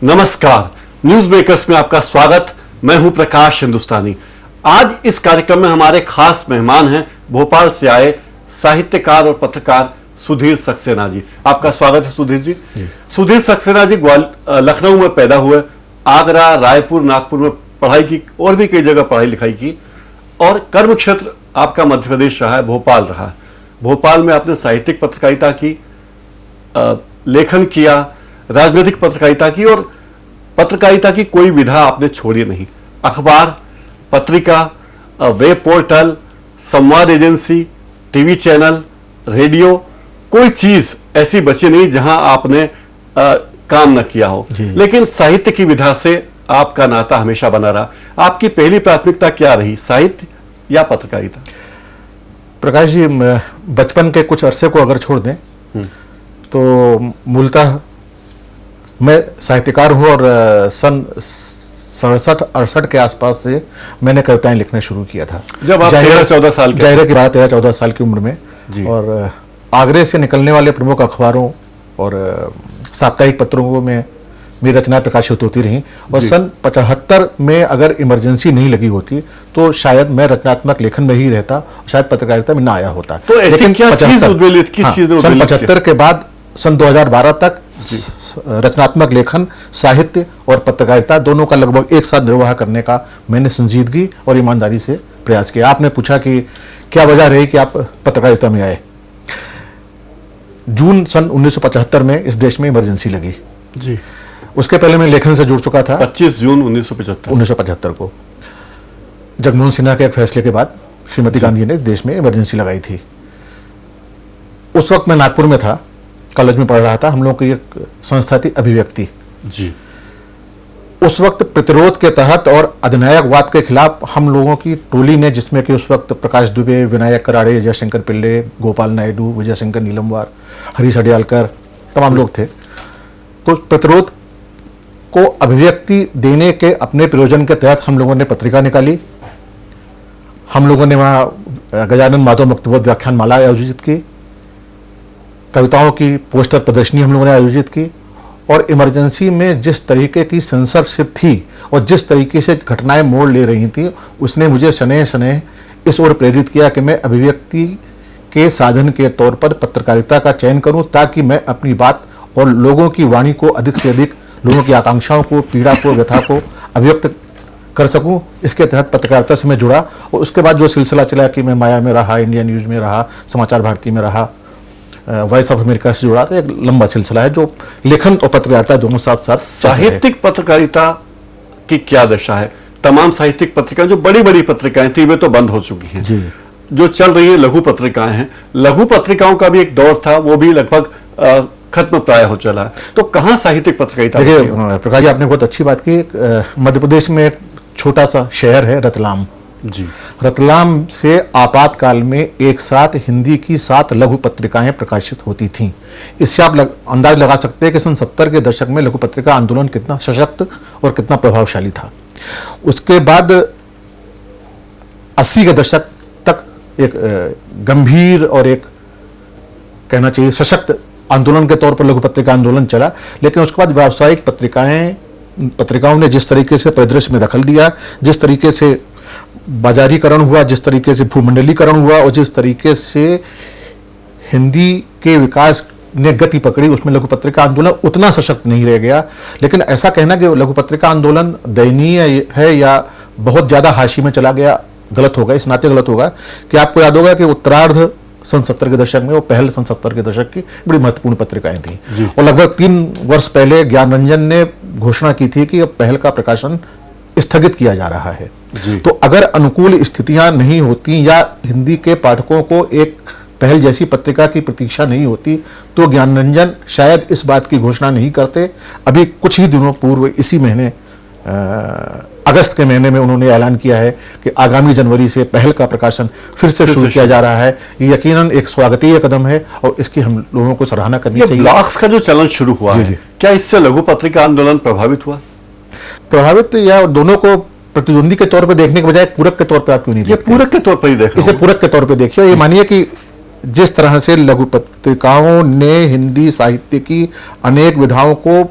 नमस्कार, news makers में आपका स्वागत। मैं हूं प्रकाश हिंदुस्तानी। आज इस कार्यक्रम में हमारे खास मेहमान हैं भोपाल से आए साहित्यकार और पत्रकार सुधीर सक्सेना जी। आपका स्वागत है सुधीर जी। सुधीर सक्सेना जी लखनऊ में पैदा हुए, आगरा, रायपुर, नागपुर में पढ़ाई की और भी कई जगह पढ़ाई लिखाई की और कर्म क्षेत्र आपका मध्य प्रदेश रहा है, भोपाल रहा है। भोपाल में आपने साहित्यिक पत्रकारिता की, लेखन किया, राजनीतिक पत्रकारिता की और पत्रकारिता की कोई विधा आपने छोड़ी नहीं। अखबार, पत्रिका, वेब पोर्टल, संवाद एजेंसी, टीवी चैनल, रेडियो, कोई चीज ऐसी बची नहीं जहां आपने काम न किया हो। लेकिन साहित्य की विधा से आपका नाता हमेशा बना रहा। आपकी पहली प्राथमिकता क्या रही, साहित्य या पत्रकारिता? प्रकाश जी, बचपन के कुछ अरसे को अगर छोड़ दें तो मूलतः मैं साहित्यकार हूँ और सन 67-68 के आसपास से मैंने कविताएं लिखना शुरू किया था। जब आप 13-14 साल के? जाहिर की बात 13-14 साल की उम्र में। और आगरे से निकलने वाले प्रमुख अखबारों और साप्ताहिक पत्रों में मेरी रचनाएं प्रकाशित होती रहीं। और सन 75 में अगर इमरजेंसी नहीं लगी होती तो शायद मैं रचनात्मक लेखन में ही रहता, शायद पत्रकारिता में ना आया होता। तो लेकिन क्या चीज उद्वेलित, किस चीज ने सन 75 के बाद सन 2012 तक रचनात्मक लेखन, साहित्य और पत्रकारिता दोनों का लगभग एक साथ निर्वाह करने का मैंने संजीदगी और ईमानदारी से प्रयास किया। आपने पूछा कि क्या वजह रही कि आप पत्रकारिता में आए। जून सन 1975 में इस देश में इमरजेंसी लगी जी। उसके पहले मैं लेखन से जुड़ चुका था। 25 जून 1975 को जगमोहन सिन्हा के एक फैसले के बाद श्रीमती गांधी ने देश में इमरजेंसी लगाई थी। उस वक्त मैं नागपुर में था, कॉलेज में पढ़ रहा था। हम लोगों की एक संस्था थी अभिव्यक्ति जी। उस वक्त प्रतिरोध के तहत और अधिनायकवाद के खिलाफ हम लोगों की टोली ने, जिसमें कि उस वक्त प्रकाश दुबे, विनायक कराड़े, जयशंकर पिल्ले, गोपाल नायडू, विजय शंकर नीलमवार, हरीश अडियालकर, तमाम लोग थे। तो प्रतिरोध को अभिव्यक्ति देने के अपने प्रयोजन के तहत हम लोगों ने पत्रिका निकाली। हम लोगों ने वहाँ गजानन माधव मुक्तबोध व्याख्यान माला आयोजित की, कविताओं की पोस्टर प्रदर्शनी हम लोगों ने आयोजित की। और इमरजेंसी में जिस तरीके की सेंसरशिप थी और जिस तरीके से घटनाएं मोड़ ले रही थी, उसने मुझे शनैः शनैः इस ओर प्रेरित किया कि मैं अभिव्यक्ति के साधन के तौर पर पत्रकारिता का चयन करूं, ताकि मैं अपनी बात और लोगों की वाणी को अधिक से अधिक, लोगों की आकांक्षाओं को, पीड़ा को, व्यथा को अभिव्यक्त कर सकूं। इसके तहत पत्रकारिता से मैं जुड़ा और उसके बाद जो सिलसिला चला कि मैं माया में रहा, इंडिया न्यूज़ में रहा, समाचार भारती में रहा, वॉइस ऑफ अमेरिका से जुड़ा था। एक लंबा सिलसिला है जो लेखन और पत्रकारिता दोनों साथ साथ। साहित्यिक पत्रकारिता की क्या दशा है? तमाम साहित्यिक पत्रिकाएं, जो बड़ी बड़ी पत्रिकाएं थी, वे तो बंद हो चुकी हैं जी। जो चल रही है लघु पत्रिकाएं हैं। लघु पत्रिकाओं का भी एक दौर था, वो भी लगभग खत्म प्राय हो चला है। तो कहां साहित्यिक पत्रकारिता? देखिए प्रकाश जी, आपने बहुत अच्छी बात की। मध्य प्रदेश में एक छोटा सा शहर है रतलाम जी। रतलाम से आपातकाल में एक साथ हिंदी की 7 लघु पत्रिकाएं प्रकाशित होती थीं। इससे आप अंदाज लगा सकते हैं कि सन 70 के दशक में लघु पत्रिका आंदोलन कितना सशक्त और कितना प्रभावशाली था। उसके बाद 80 के दशक तक एक गंभीर और एक कहना चाहिए सशक्त आंदोलन के तौर पर लघु पत्रिका आंदोलन चला। लेकिन उसके बाद व्यावसायिक पत्रिकाओं ने जिस तरीके से परिदृश्य में दखल दिया, जिस तरीके से बाजारीकरण हुआ, जिस तरीके से भूमंडलीकरण हुआ और जिस तरीके से हिंदी के विकास ने गति पकड़ी, उसमें लघु पत्रिका आंदोलन उतना सशक्त नहीं रह गया। लेकिन ऐसा कहना कि लघु पत्रिका आंदोलन दयनीय है या बहुत ज़्यादा हाशिए में चला गया, गलत होगा। इस नाते गलत होगा कि आपको याद होगा कि उत्तरार्ध सन 70 के दशक में, वो पहले सन 70 के दशक की बड़ी महत्वपूर्ण पत्रिकाएं थी। और लगभग 3 वर्ष पहले ज्ञानरंजन ने घोषणा की थी कि अब पहल का प्रकाशन स्थगित किया जा रहा है। तो अगर अनुकूल स्थितियां नहीं होती या हिंदी के पाठकों को एक पहल जैसी पत्रिका की प्रतीक्षा नहीं होती तो ज्ञानरंजन शायद इस बात की घोषणा नहीं करते। अभी कुछ ही दिनों पूर्व इसी महीने अगस्त के महीने में उन्होंने ऐलान किया है कि आगामी जनवरी से पहल का प्रकाशन फिर से शुरू किया जा रहा है। ये यकीनन एक स्वागतीय कदम है और इसकी हम लोगों को सराहना करनी चाहिए। ब्लॉग्स का जो चलन शुरू हुआ है, क्या इससे लघु पत्रिका आंदोलन प्रभावित हुआ? प्रभावित या दोनों को प्रतिद्वंदी के तौर पर देखने के बजाय पूरक के तौर पर आप क्यों नहीं देखते? पूरक के तौर पर ही देखो, इसे पूरक के तौर पर देखिए। ये मानिए कि जिस तरह से लघु पत्रिकाओं ने हिंदी साहित्य की अनेक विधाओं को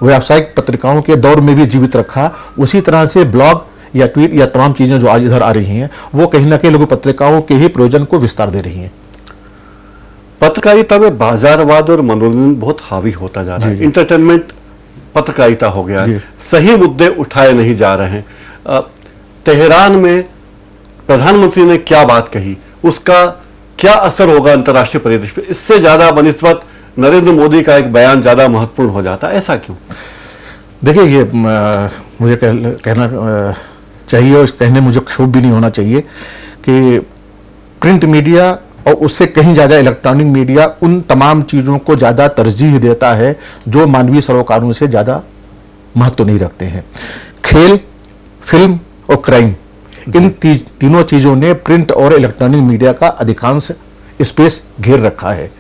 व्यावसायिक पत्रिकाओं के दौर में भी जीवित रखा, उसी तरह से ब्लॉग या ट्वीट या तमाम चीजें जो आज इधर आ रही हैं वो कहीं ना कहीं लघु पत्रिकाओं के ही प्रयोजन को विस्तार दे रही हैं। पत्रकारिता में बाजारवाद और मनोरंजन बहुत हावी होता जा रहा है। इंटरटेनमेंट पत्रकारिता हो गया है, सही मुद्दे उठाए नहीं जा रहे हैं। तेहरान में प्रधानमंत्री ने क्या बात कही, उसका क्या असर होगा अंतर्राष्ट्रीय परिदृश्य पे? इससे ज्यादा बनिस्बत नरेंद्र मोदी का एक बयान ज्यादा महत्वपूर्ण हो जाता है, ऐसा क्यों? देखिए, ये मुझे कहना चाहिए और कहने मुझे क्षोभ भी नहीं होना चाहिए कि प्रिंट मीडिया और उससे कहीं ज़्यादा इलेक्ट्रॉनिक मीडिया उन तमाम चीज़ों को ज़्यादा तरजीह देता है जो मानवीय सरोकारों से ज़्यादा महत्व नहीं रखते हैं। खेल, फिल्म और क्राइम, इन तीनों चीज़ों ने प्रिंट और इलेक्ट्रॉनिक मीडिया का अधिकांश स्पेस घेर रखा है।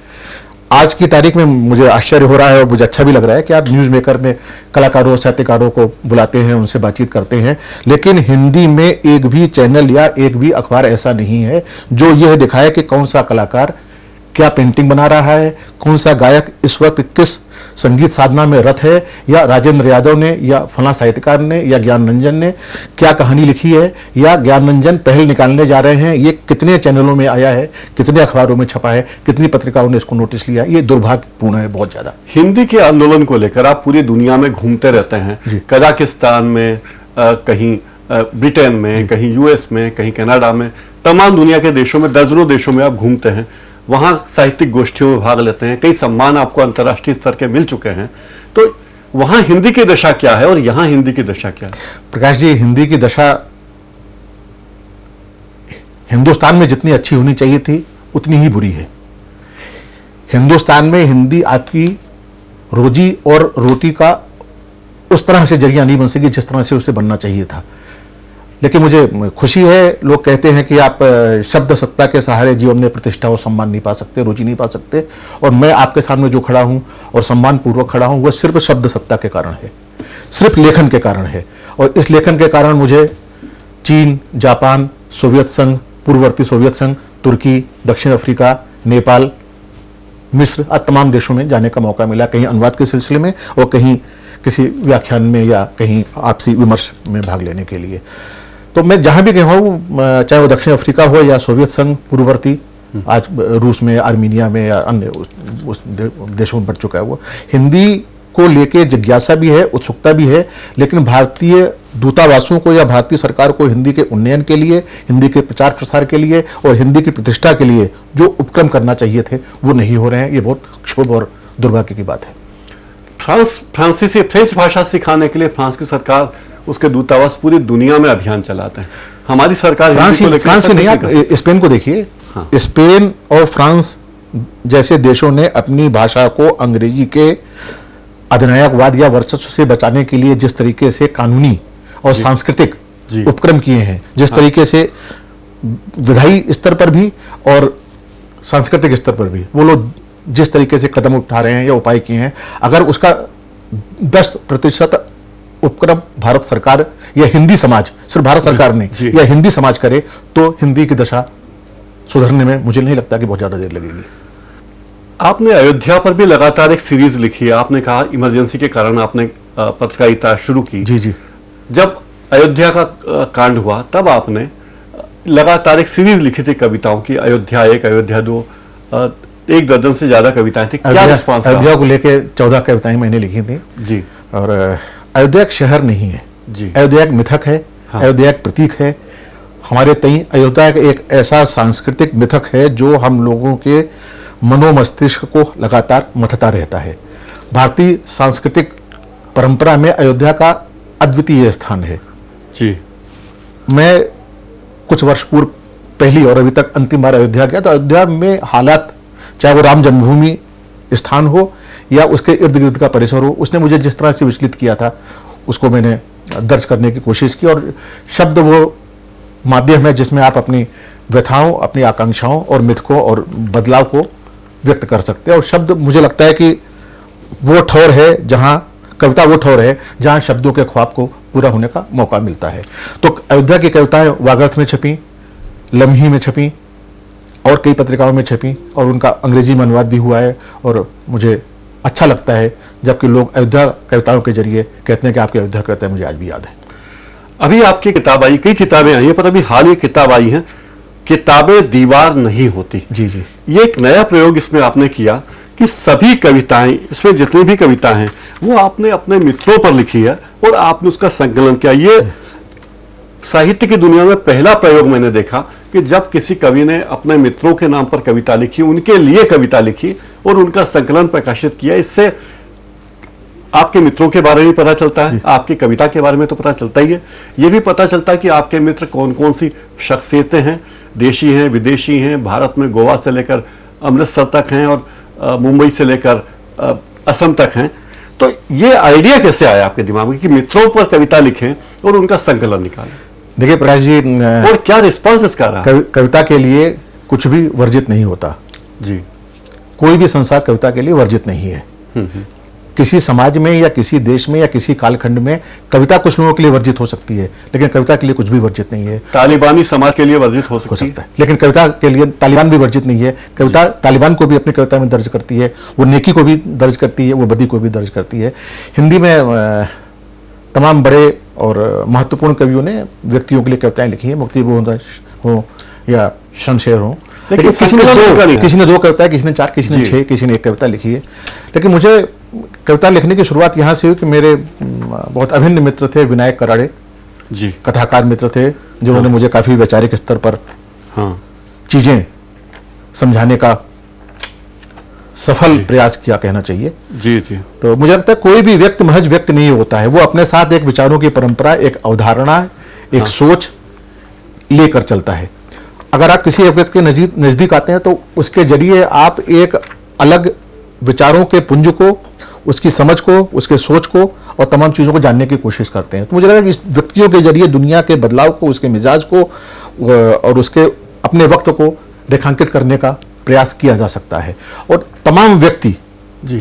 आज की तारीख में मुझे आश्चर्य हो रहा है और मुझे अच्छा भी लग रहा है कि आप न्यूज़ मेकर में कलाकारों साहित्यकारों को बुलाते हैं, उनसे बातचीत करते हैं, लेकिन हिंदी में एक भी चैनल या एक भी अखबार ऐसा नहीं है जो यह दिखाए कि कौन सा कलाकार क्या पेंटिंग बना रहा है, कौन सा गायक इस वक्त किस संगीत साधना में रत है, या राजेंद्र यादव ने या फला साहित्यकार ने या ज्ञान रंजन ने क्या कहानी लिखी है, या ज्ञान रंजन पहल निकालने जा रहे हैं, ये कितने चैनलों में आया है, कितने अखबारों में छपा है, कितनी पत्रिकाओं ने इसको नोटिस लिया। ये दुर्भाग्यपूर्ण है बहुत ज्यादा। हिंदी के आंदोलन को लेकर आप पूरी दुनिया में घूमते रहते हैं, कजाकिस्तान में, कहीं ब्रिटेन में, कहीं यूएस में, कहीं कनाडा में, तमाम दुनिया के देशों में, दर्जनों देशों में आप घूमते हैं, वहां साहित्यिक गोष्ठियों में भाग लेते हैं, कई सम्मान आपको अंतर्राष्ट्रीय स्तर के मिल चुके हैं। तो वहां हिंदी की दशा क्या है और यहां हिंदी की दशा क्या है? प्रकाश जी, हिंदी की दशा हिंदुस्तान में जितनी अच्छी होनी चाहिए थी उतनी ही बुरी है। हिंदुस्तान में हिंदी आपकी रोजी और रोटी का उस तरह से जरिया नहीं बन सकी जिस तरह से उसे बनना चाहिए था। लेकिन मुझे खुशी है, लोग कहते हैं कि आप शब्द सत्ता के सहारे जीवन में प्रतिष्ठा और सम्मान नहीं पा सकते, रोजी नहीं पा सकते, और मैं आपके सामने जो खड़ा हूं और सम्मान पूर्वक खड़ा हूं वह सिर्फ शब्द सत्ता के कारण है, सिर्फ लेखन के कारण है। और इस लेखन के कारण मुझे चीन, जापान, सोवियत संघ, पूर्ववर्ती सोवियत संघ, तुर्की, दक्षिण अफ्रीका, नेपाल, मिस्र आदि तमाम देशों में जाने का मौका मिला, कहीं अनुवाद के सिलसिले में और कहीं किसी व्याख्यान में या कहीं आपसी विमर्श में भाग लेने के लिए। तो मैं जहां भी गया हूं, चाहे वो दक्षिण अफ्रीका हो या सोवियत संघ पूर्ववर्ती, आज रूस में, आर्मीनिया में या अन्य उस देशों में बढ़ चुका है, वो हिंदी को लेके जिज्ञासा भी है, उत्सुकता भी है, लेकिन भारतीय दूतावासों को या भारतीय सरकार को हिंदी के उन्नयन के लिए, हिंदी के प्रचार प्रसार के लिए और हिंदी की प्रतिष्ठा के लिए जो उपक्रम करना चाहिए थे वो नहीं हो रहे हैं। ये बहुत क्षोभ और दुर्भाग्य की बात है। फ्रांसीसी फ्रेंच भाषा सिखाने के लिए फ्रांस की सरकार, उसके दूतावास पूरी दुनिया में अभियान चलाते हैं। हमारी सरकार फ्रांस से नहीं, आप स्पेन को देखिए। हाँ। स्पेन और फ्रांस जैसे देशों ने अपनी भाषा को अंग्रेजी के अधिनायकवाद या वर्चस्व से बचाने के लिए जिस तरीके से कानूनी और सांस्कृतिक उपक्रम किए हैं, जिस तरीके से विधायी स्तर पर भी और सांस्कृतिक स्तर पर भी वो लोग जिस तरीके से कदम उठा रहे हैं या उपाय किए हैं, अगर उसका 10% उपक्रम भारत सरकार या हिंदी समाज, सिर्फ भारत सरकार नहीं या हिंदी समाज करे तो हिंदी की दशा सुधरने में मुझे नहीं लगता कि बहुत ज्यादा देर लगेगी। आपने अयोध्या पर भी लगातार एक सीरीज लिखी है। आपने कहा इमरजेंसी के कारण आपने पत्रकारिता शुरू की। जी। जब अयोध्या का कांड हुआ तब आपने लगातार एक सीरीज लिखी थी कविताओं की, अयोध्या 1, अयोध्या 2, 1 दर्जन से ज्यादा कविताएं थी। क्या रिस्पांस? अयोध्या को लेकर 14 कविताएं मैंने लिखी थी जी। और अयोध्या एक शहर नहीं है जी, अयोध्या एक मिथक है। हाँ। अयोध्या एक प्रतीक है हमारे तई। अयोध्या एक ऐसा सांस्कृतिक मिथक है जो हम लोगों के मनोमस्तिष्क को लगातार मथता रहता है। भारतीय सांस्कृतिक परंपरा में अयोध्या का अद्वितीय स्थान है जी। मैं कुछ वर्ष पूर्व पहली और अभी तक अंतिम बार अयोध्या गया तो अयोध्या में हालात, चाहे वो राम जन्मभूमि स्थान हो या उसके इर्द गिर्द का परिसर हो, उसने मुझे जिस तरह से विचलित किया था उसको मैंने दर्ज करने की कोशिश की। और शब्द वो माध्यम है जिसमें आप अपनी व्यथाओं, अपनी आकांक्षाओं और मिथकों और बदलाव को व्यक्त कर सकते हैं। और शब्द, मुझे लगता है कि वो ठौर है जहाँ कविता, वो ठौर है जहाँ शब्दों के ख्वाब को पूरा होने का मौका मिलता है। तो अयोध्या की कविताएं वागर्थ में छपी, लम्ही में छपी और कई पत्रिकाओं में छपी और उनका अंग्रेजी में अनुवाद भी हुआ है और मुझे अच्छा लगता है जबकि लोग अयोध्या कविताओं के जरिए कहते हैं कि आपकी अयोध्या कविता मुझे आज भी याद है। अभी आपकी किताब आई, कई किताबें आई हैं, पर अभी हाल ही किताब आई है, किताबें दीवार नहीं होती। जी जी। ये एक नया प्रयोग इसमें आपने किया कि सभी कविताएं, इसमें जितनी भी कविताएं हैं वो आपने अपने मित्रों पर लिखी है और आपने उसका संकलन किया। ये साहित्य की दुनिया में पहला प्रयोग मैंने देखा कि जब किसी कवि ने अपने मित्रों के नाम पर कविता लिखी, उनके लिए कविता लिखी और उनका संकलन प्रकाशित किया। इससे आपके मित्रों के बारे में पता चलता है, आपकी कविता के बारे में तो पता चलता ही है, ये भी पता चलता है कि आपके मित्र कौन कौन सी शख्सियतें हैं, देशी हैं, विदेशी हैं, भारत में गोवा से लेकर अमृतसर तक हैं और मुंबई से लेकर असम तक हैं। तो ये आइडिया कैसे आया आपके दिमाग में कि मित्रों पर कविता लिखें और उनका संकलन निकालें? देखिए प्रकाश जी, और क्या रिस्पॉन्स इसका रहा? कविता के लिए कुछ भी वर्जित नहीं होता जी। कोई भी संसार कविता के लिए वर्जित नहीं है। किसी समाज में या किसी देश में या किसी कालखंड में कविता कुछ लोगों के लिए वर्जित हो सकती है, लेकिन कविता के लिए कुछ भी वर्जित नहीं है। तालिबानी समाज के लिए वर्जित हो सकता है, लेकिन कविता के लिए तालिबान भी वर्जित नहीं है। कविता तालिबान को भी अपनी कविता में दर्ज करती है, वो नेकी को भी दर्ज करती है, वो बदी को भी दर्ज करती है। हिंदी में तमाम बड़े और महत्वपूर्ण कवियों ने व्यक्तियों के लिए कविताएं लिखी हैं, मुक्ति बोध हो या शमशेर हो, लेकिन किसी ने दो कविताएं, किसी ने 4, किसी ने 6, किसी ने 1 कविता लिखी है। लेकिन मुझे कविता लिखने की शुरुआत यहाँ से हुई कि मेरे बहुत अभिन्न मित्र थे, विनायक कराड़े जी, कथाकार मित्र थे, जिन्होंने मुझे काफी वैचारिक स्तर पर चीजें समझाने का सफल प्रयास किया, कहना चाहिए। जी जी। तो मुझे लगता है कोई भी व्यक्ति महज व्यक्ति नहीं होता है, वो अपने साथ एक विचारों की परंपरा, एक अवधारणा, एक सोच लेकर चलता है। अगर आप किसी व्यक्ति के नजदीक आते हैं तो उसके जरिए आप एक अलग विचारों के पुंज को, उसकी समझ को, उसके सोच को और तमाम चीज़ों को जानने की कोशिश करते हैं। तो मुझे लगा कि इस व्यक्तियों के जरिए दुनिया के बदलाव को, उसके मिजाज को और उसके अपने वक्त को रेखांकित करने का प्रयास किया जा सकता है। और तमाम व्यक्ति जी,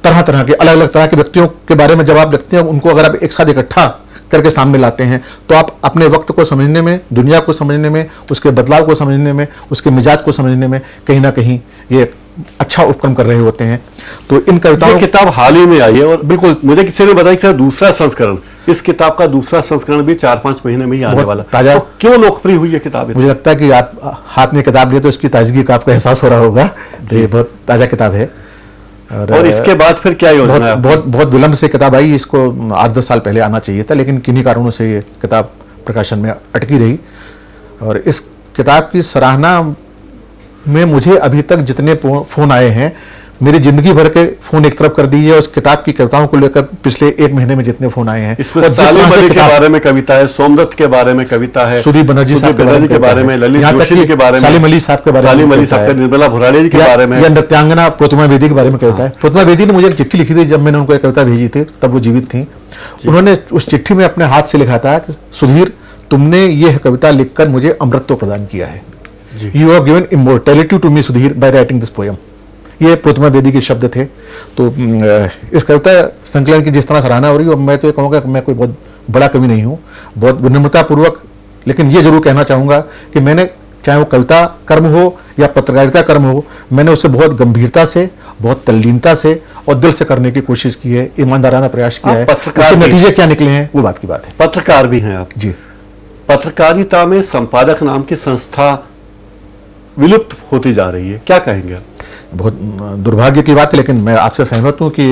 तरह तरह के, अलग अलग तरह के व्यक्तियों के बारे में जब आप लिखते हैं, उनको अगर आप एक साथ इकट्ठा करके सामने लाते हैं तो आप अपने वक्त को समझने में, दुनिया को समझने में, उसके बदलाव को समझने में, उसके मिजाज को समझने में कहीं ना कहीं ये अच्छा उपक्रम कर रहे होते हैं। तो इन कविताओं, किताब हाल ही में आई है और बिल्कुल मुझे किसी ने बताया कि दूसरा संस्करण, इस किताब का दूसरा संस्करण भी 4-5 महीने में ही आने वाला। ताजा, तो क्यों लोकप्रिय हुई है किताब? मुझे लगता है कि आप हाथ में किताब लिए तो इसकी ताजगी का आपको एहसास हो रहा होगा। तो ये बहुत ताजा किताब है। और इसके बाद फिर क्या योजना है? बहुत विलंब से किताब आई, इसको 8-10 साल पहले आना चाहिए था, लेकिन किन्हीं कारणों से ये किताब प्रकाशन में अटकी रही। और इस किताब की सराहना में मुझे अभी तक जितने फोन आए हैं, मेरी जिंदगी भर के फोन एक तरफ कर दी है, उस किताब की कविताओं को लेकर पिछले 1 महीने में जितने फोन आए हैं, इसमें सालिम अली के बारे में कविता है, सोमदत्त के बारे में कविता है, सुदीप बनर्जी साहब के बारे में, ललित जोशी के बारे में, सालिम अली साहब के बारे में, सालिम अली साहब, निर्मला भुराड़े जी के बारे में, या नृत्यांगना प्रोतिमा बेदी के बारे में कविता है। प्रोतिमा बेदी ने मुझे एक चिट्ठी लिखी थी जब मैंने उनको एक कविता भेजी थी, तब वो जीवित थी। उन्होंने उस चिट्ठी में अपने हाथ से लिखा था, सुधीर तुमने यह कविता लिखकर मुझे अमृतत्व प्रदान किया है। You have given immortality to me, Sudhir, by writing this poem। ये प्रोतिमा बेदी के शब्द थे। तो इस कविता संकलन की जिस तरह सराहना हो रही है, मैं तो ये कहूँगा कि मैं कोई बहुत बड़ा कवि नहीं हूँ, बहुत विनम्रतापूर्वक, लेकिन ये जरूर कहना चाहूँगा कि मैंने, चाहे वो कविता कर्म हो या पत्रकारिता कर्म हो, मैंने उसे बहुत गंभीरता से, बहुत तल्लीनता से और दिल से करने की कोशिश की है, ईमानदाराना प्रयास किया है। उसके नतीजे क्या निकले हैं वो बात की बात है। पत्रकार भी हैं आप? जी। पत्रकारिता में संपादक नाम की संस्था विलुप्त होती जा रही है, क्या कहेंगे आप? बहुत दुर्भाग्य की बात है, लेकिन मैं आपसे सहमत हूँ कि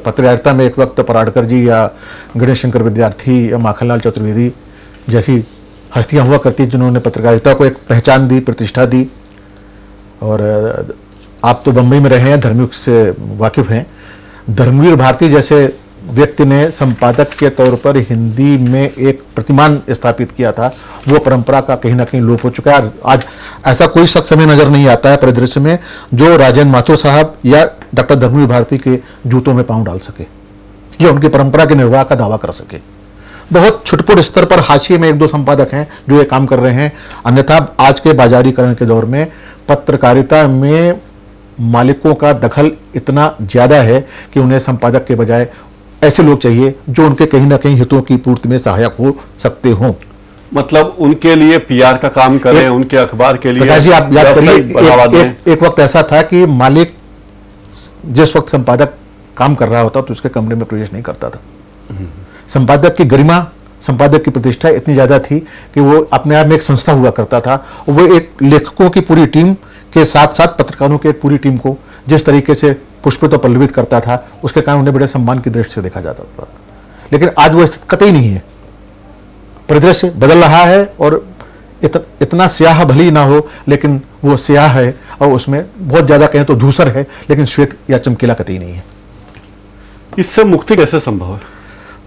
पत्रकारिता में एक वक्त पराड़कर जी या गणेश शंकर विद्यार्थी या माखनलाल चतुर्वेदी जैसी हस्तियाँ हुआ करती, जिन्होंने पत्रकारिता को एक पहचान दी, प्रतिष्ठा दी। और आप तो बम्बई में रहे हैं, धर्मयुग से वाकिफ हैं। धर्मवीर भारती जैसे व्यक्ति ने संपादक के तौर पर हिंदी में एक प्रतिमान स्थापित किया था, वो परंपरा का कहीं ना कहीं लोप हो चुका है। आज ऐसा कोई शख्स हमें नजर नहीं आता है परिदृश्य में जो राजेंद्र माथुर साहब या डॉक्टर धर्मवीर भारती के जूतों में पांव डाल सके या उनकी परंपरा के निर्वाह का दावा कर सके। बहुत छुटपुट स्तर पर हाशिए में 1-2 संपादक हैं जो ये काम कर रहे हैं, अन्यथा आज के बाजारीकरण के दौर में पत्रकारिता में मालिकों का दखल इतना ज्यादा है कि उन्हें संपादक के बजाय ऐसे लोग चाहिए जो उनके कहीं ना कहीं हितों की पूर्ति में सहायक हो सकते हों। मतलब उनके लिए पीआर का काम करें, उनके अखबार के लिए। आप याद करिए, एक वक्त ऐसा था कि मालिक जिस वक्त संपादक काम कर रहा होता तो उसके कमरे में प्रवेश नहीं करता था। संपादक की गरिमा, संपादक की प्रतिष्ठा इतनी ज़्यादा थी कि वो अपने आप में एक संस्था हुआ करता था। वो एक लेखकों की पूरी टीम के साथ साथ पत्रकारों की एक पूरी टीम को जिस तरीके से पुष्पित और पल्लवित करता था, उसके कारण उन्हें बड़े सम्मान की दृष्टि से देखा जाता था। लेकिन आज वो स्थिति कतई नहीं है। परिदृश्य बदल रहा है और इतना स्याह भली ना हो, लेकिन वो स्याह है और उसमें बहुत ज़्यादा कहें तो धूसर है, लेकिन श्वेत या चमकीला कतई नहीं है। इससे मुक्ति कैसे संभव है?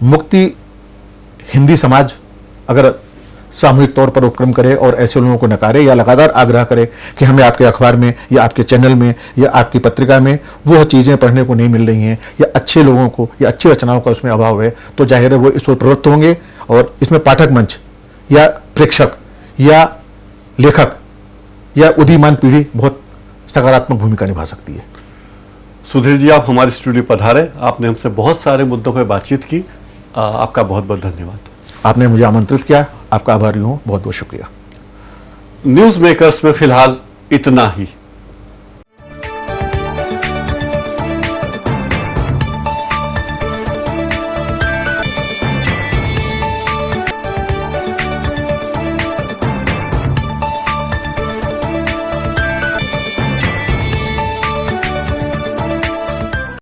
मुक्ति, हिंदी समाज अगर सामूहिक तौर पर उपक्रम करे और ऐसे लोगों को नकारे या लगातार आग्रह करे कि हमें आपके अखबार में या आपके चैनल में या आपकी पत्रिका में वो चीज़ें पढ़ने को नहीं मिल रही हैं या अच्छे लोगों को या अच्छी रचनाओं का उसमें अभाव है, तो जाहिर है वो इस ओर प्रवृत्त होंगे और इसमें पाठक मंच या प्रेक्षक या लेखक या उदीयमान पीढ़ी बहुत सकारात्मक भूमिका निभा सकती है। सुधीर जी, आप हमारे स्टूडियो पधारे, आपने हमसे बहुत सारे मुद्दों पर बातचीत की। आपका बहुत बहुत धन्यवाद। आपने मुझे आमंत्रित किया, आपका आभारी हूँ, बहुत बहुत शुक्रिया। न्यूज मेकर्स में फिलहाल इतना ही।